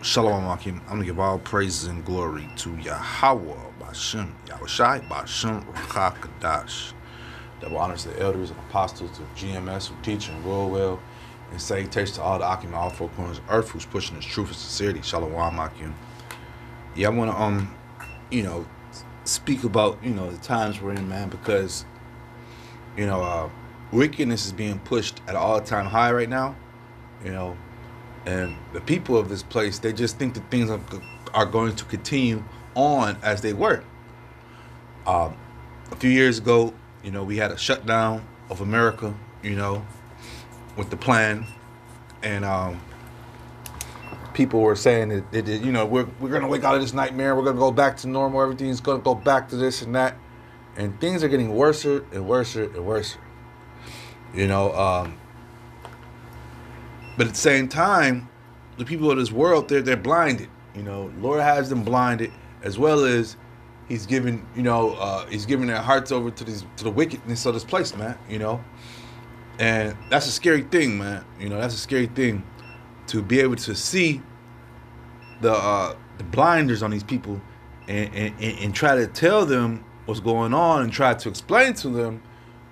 Shalom Akim. I'm gonna give all praises and glory to Yahweh Bashem, Yahushai Bashem Rakakadash. That will honors the elders and apostles of GMS who teach and rule well and say takes to all the Akim, all four corners of earth who's pushing his truth and sincerity. Shalom Akim. Yeah, I wanna speak about, the times we're in, man, because, wickedness is being pushed at an all-time high right now, and the people of this place, they just think that things are going to continue on as they were. A few years ago, we had a shutdown of America, with the plan, and people were saying that, we're going to wake out of this nightmare, we're going to go back to normal, everything's going to go back to this and that, and things are getting worse and worse and worse. But at the same time, the people of this world, they're blinded. Lord has them blinded, as well as He's giving, He's giving their hearts over to the wickedness of this place, man. And that's a scary thing, man. That's a scary thing to be able to see the blinders on these people and try to tell them what's going on and try to explain to them,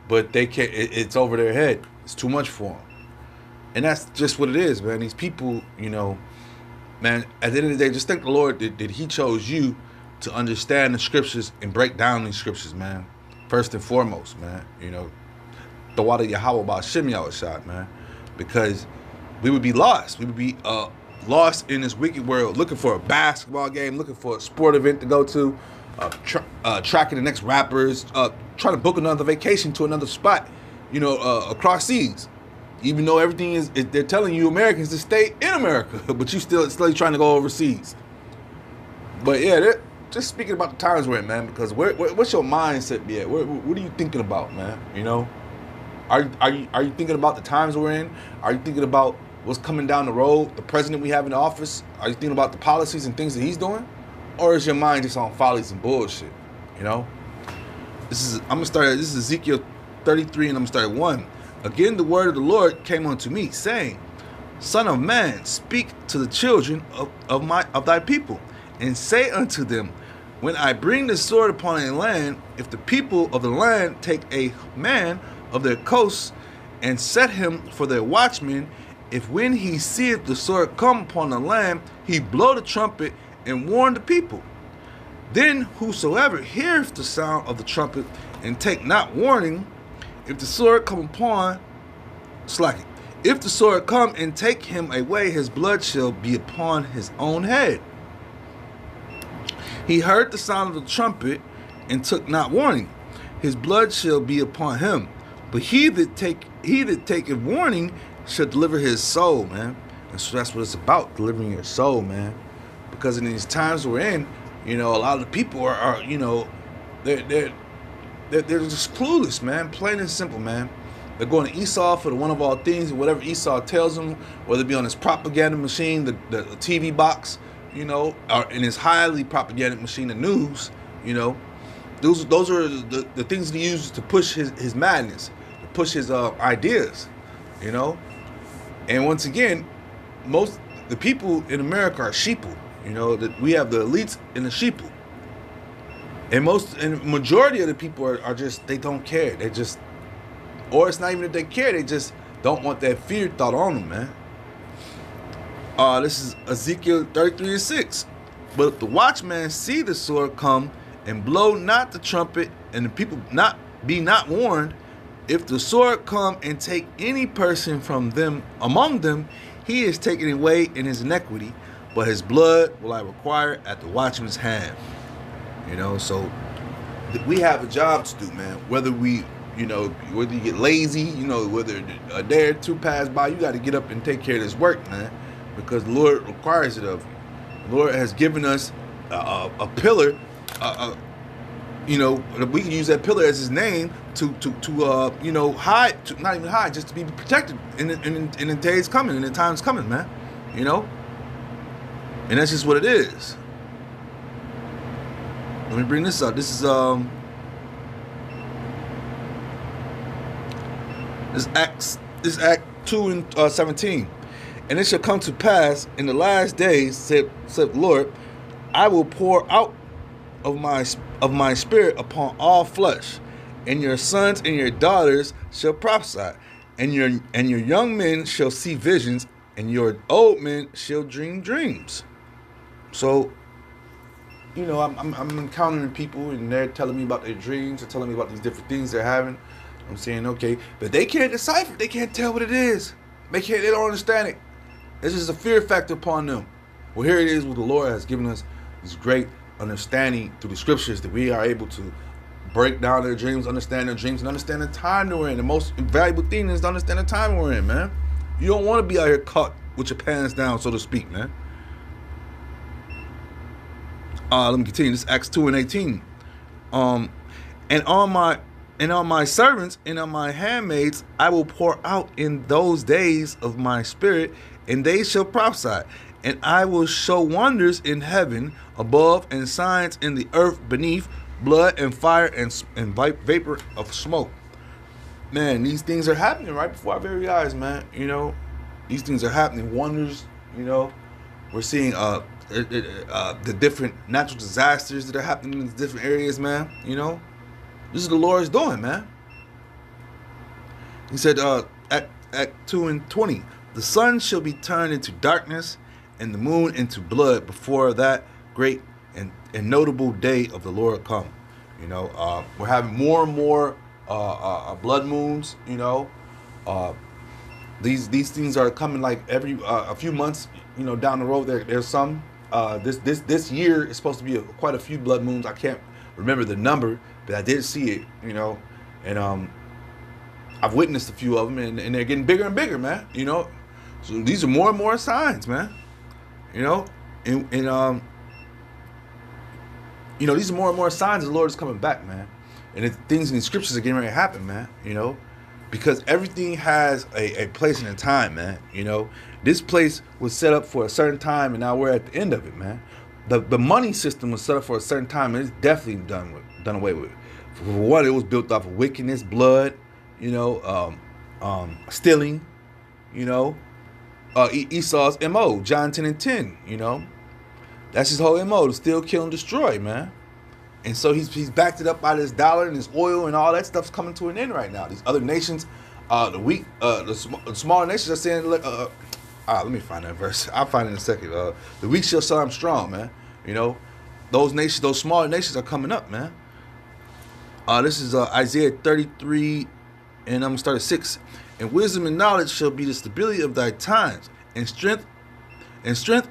but they can't. It's over their head. It's too much for them. And that's just what it is, man. These people, man, at the end of the day, just thank the Lord that He chose you to understand the scriptures and break down these scriptures, man. First and foremost, man. The water Yahweh Ba'Shem Yahushai, man. Because we would be lost. We would be lost in this wicked world, looking for a basketball game, looking for a sport event to go to, tracking the next rappers, trying to book another vacation to another spot, across seas. Even though everything is, they're telling you Americans to stay in America, but you still trying to go overseas. But yeah, just speaking about the times we're in, man, because what's your mindset be at? What are you thinking about, man? Are you thinking about the times we're in? Are you thinking about what's coming down the road, the president we have in office? Are you thinking about the policies and things that he's doing? Or is your mind just on follies and bullshit? This is Ezekiel 33, and I'm gonna start at 1. Again, the word of the Lord came unto me, saying, Son of man, speak to the children of thy people, and say unto them, When I bring the sword upon a land, if the people of the land take a man of their coasts, and set him for their watchman, if when he seeth the sword come upon the land, he blow the trumpet and warn the people. Then whosoever heareth the sound of the trumpet, and take not warning, if the sword come upon, if the sword come and take him away, his blood shall be upon his own head. He heard the sound of the trumpet and took not warning, his blood shall be upon him. But he that taketh warning shall deliver his soul, man. And so that's what it's about, delivering your soul, man. Because in these times we're in, a lot of the people are they're just clueless, man. Plain and simple, man. They're going to Esau for the one of all things, and whatever Esau tells them, whether it be on his propaganda machine, the TV box, or in his highly propaganda machine, the news, those are the things that he uses to push his madness, to push his ideas, And once again, the people in America are sheeple, that we have the elites and the sheeple. And majority of the people are just, they don't care. They just, or it's not even that they care, they just don't want that fear thought on them, man. This is Ezekiel 33:6. But if the watchman see the sword come and blow not the trumpet, and the people be not warned, if the sword come and take any person from them among them, he is taken away in his iniquity, but his blood will I require at the watchman's hand. So we have a job to do, man. Whether whether you get lazy, whether a day or two pass by, you got to get up and take care of this work, man, because the Lord requires it of you. The Lord has given us a pillar, we can use that pillar as His name to hide, to not even hide, just to be protected in the days coming, in the times coming, man. And that's just what it is. Let me bring this up. This is Act 2 and 17. And it shall come to pass in the last days, said the Lord, I will pour out of my spirit upon all flesh, and your sons and your daughters shall prophesy, and your young men shall see visions, and your old men shall dream dreams. So, I'm encountering people, and they're telling me about their dreams, they're telling me about these different things they're having. I'm saying, okay, but they can't decipher, they can't tell what it is. They don't understand it. This is a fear factor upon them. Well, here it is, where the Lord has given us this great understanding through the scriptures, that we are able to break down their dreams, understand their dreams, and understand the time that we're in. The most valuable thing is to understand the time we're in, man. You don't want to be out here caught with your pants down, so to speak, man. Let me continue. This is Acts 2:18. And on my servants and on my handmaids I will pour out in those days of my spirit, and they shall prophesy. And I will show wonders in heaven above, and signs in the earth beneath, blood and fire and vapor of smoke. Man, these things are happening right before our very eyes, man. These things are happening. Wonders, we're seeing the different natural disasters that are happening in different areas, man. This is the Lord's doing, man. He said, Act 2:20, the sun shall be turned into darkness, and the moon into blood before that great and notable day of the Lord come. We're having more and more blood moons. These things are coming like every a few months. Down the road. There's some. This year is supposed to be quite a few blood moons. I can't remember the number, but I did see it. And I've witnessed a few of them, and they're getting bigger and bigger, man. So these are more and more signs, man. These are more and more signs the Lord is coming back, man. And things in the scriptures are getting ready to happen, man. Because everything has a place and a time, man. This place was set up for a certain time, and now we're at the end of it, man. The money system was set up for a certain time, and it's definitely done away with. For one, it was built off of wickedness, blood, stealing, Esau's MO, John 10:10, That's his whole MO, to steal, kill, and destroy, man. And so he's backed it up by this dollar and this oil, and all that stuff's coming to an end right now. These other nations, the smaller nations are saying, let me find that verse. I'll find it in a second. The weak shall say I'm strong, man. Those nations, those smaller nations are coming up, man. This is Isaiah 33, and I'm going to start at 6. And wisdom and knowledge shall be the stability of thy times, and strength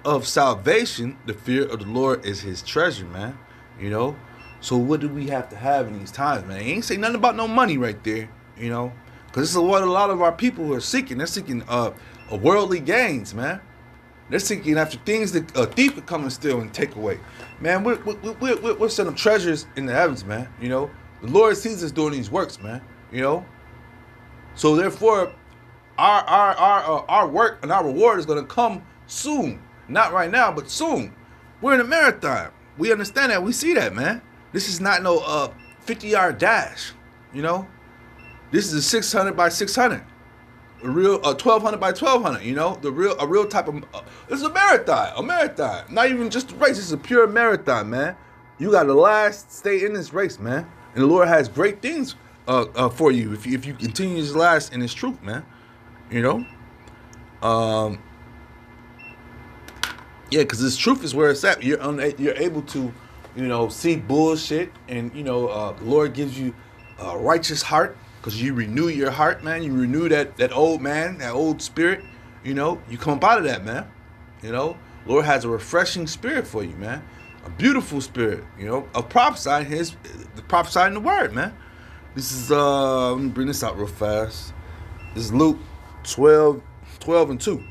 of salvation. The fear of the Lord is his treasure, man. So what do we have to have in these times, man? He ain't say nothing about no money right there, because this is what a lot of our people are seeking. They're seeking worldly gains, man. They're seeking after things that a thief could come and steal and take away. Man, we're setting up treasures in the heavens, man. The Lord sees us doing these works, man. So therefore, our work and our reward is going to come soon. Not right now, but soon. We're in a marathon. We understand that. We see that, man. This is not no 50-yard dash. This is a 600 by 600. A real 1200 by 1200. A real type of. This is a marathon. A marathon. Not even just a race. This is a pure marathon, man. You got to last, stay in this race, man. And the Lord has great things for you if you continue to last in His truth, man. Because this truth is where it's at. You're able to, see bullshit, and the Lord gives you a righteous heart because you renew your heart, man. You renew that old man, that old spirit. You come up out of that, man. Lord has a refreshing spirit for you, man. A beautiful spirit, of prophesying the word, man. This is let me bring this out real fast. This is Luke 12:2.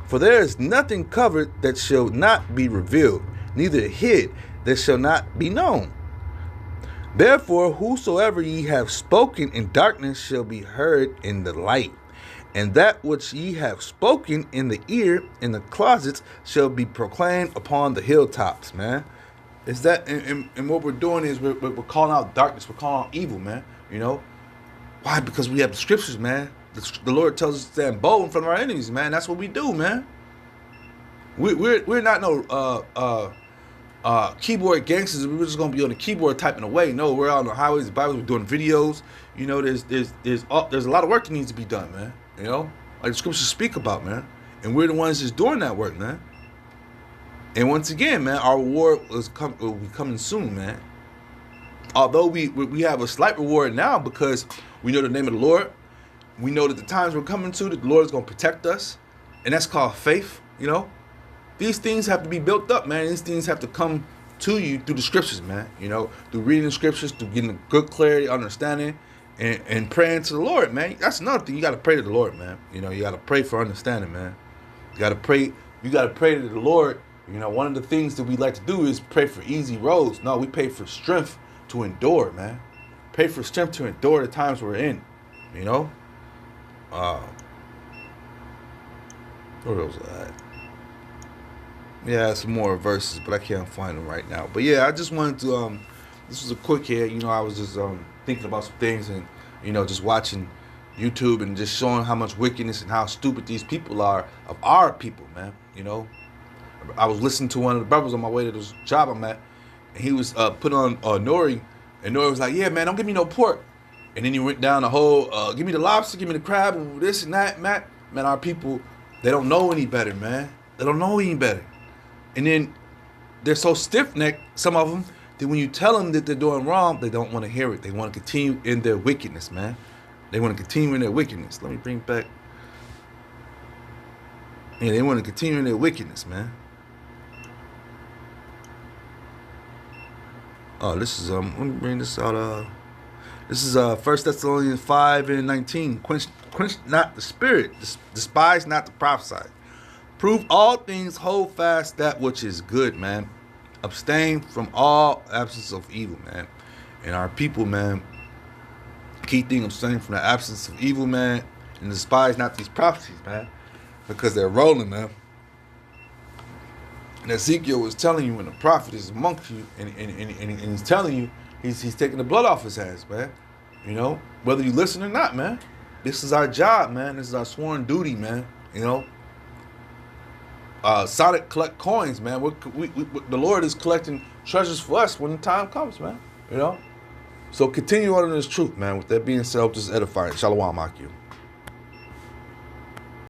For there is nothing covered that shall not be revealed, neither hid that shall not be known. Therefore, whosoever ye have spoken in darkness shall be heard in the light, and that which ye have spoken in the ear in the closets shall be proclaimed upon the hilltops, man. Is that and what we're doing is we're calling out darkness, we're calling out evil, man. Why? Because we have the scriptures, man. The Lord tells us to stand bold in front of our enemies, man. That's what we do, man. We're not no keyboard gangsters. We're just gonna be on the keyboard typing away. No, we're out on the highways, the byways, we're doing videos. You know, there's a lot of work that needs to be done, man. You know, like the scriptures speak about, man. And we're the ones that's doing that work, man. And once again, man, our reward will be coming soon, man. Although we have a slight reward now because we know the name of the Lord. We know that the times we're coming to, that the Lord is going to protect us. And that's called faith, you know. These things have to be built up, man. These things have to come to you through the scriptures, man. You know, through reading the scriptures, through getting a good clarity, understanding, and praying to the Lord, man. That's another thing. You got to pray to the Lord, man. You know, you got to pray for understanding, man. You got to pray. You got to pray to the Lord. You know, one of the things that we like to do is pray for easy roads. No, we pray for strength to endure, man. Pray for strength to endure the times we're in. You know? Where was that? Yeah, some more verses, but I can't find them right now. But yeah, I just wanted to this was a quick here. You know, I was just thinking about some things and, you know, just watching YouTube and just showing how much wickedness and how stupid these people are of our people, man. You know? I was listening to one of the brothers on my way to this job I'm at, and he was put on Nori, and Nori was like, yeah, man, don't give me no pork. And then he went down the whole, give me the lobster, give me the crab, this and that, man. Man, our people, they don't know any better, man. They don't know any better. And then they're so stiff-necked, some of them, that when you tell them that they're doing wrong, they don't want to hear it. They want to continue in their wickedness, man. They want to continue in their wickedness. Let me bring back. Yeah, they want to continue in their wickedness, man. Oh, this is let me bring this out. This is 1 Thessalonians 5:19. Quench not the spirit, despise not the prophesy. Prove all things, hold fast that which is good, man. Abstain from all absence of evil, man. And our people, man, key thing, abstain from the absence of evil, man, and despise not these prophecies, man, because they're rolling, man. And Ezekiel was telling you when the prophet is amongst you, and he's telling you, he's taking the blood off his hands, man. You know, whether you listen or not, man. This is our job, man. This is our sworn duty, man. You know. Sonic collect coins, man. The Lord is collecting treasures for us when the time comes, man. You know. So continue on in this truth, man. With that being said, just edifying. Shalom, Akim.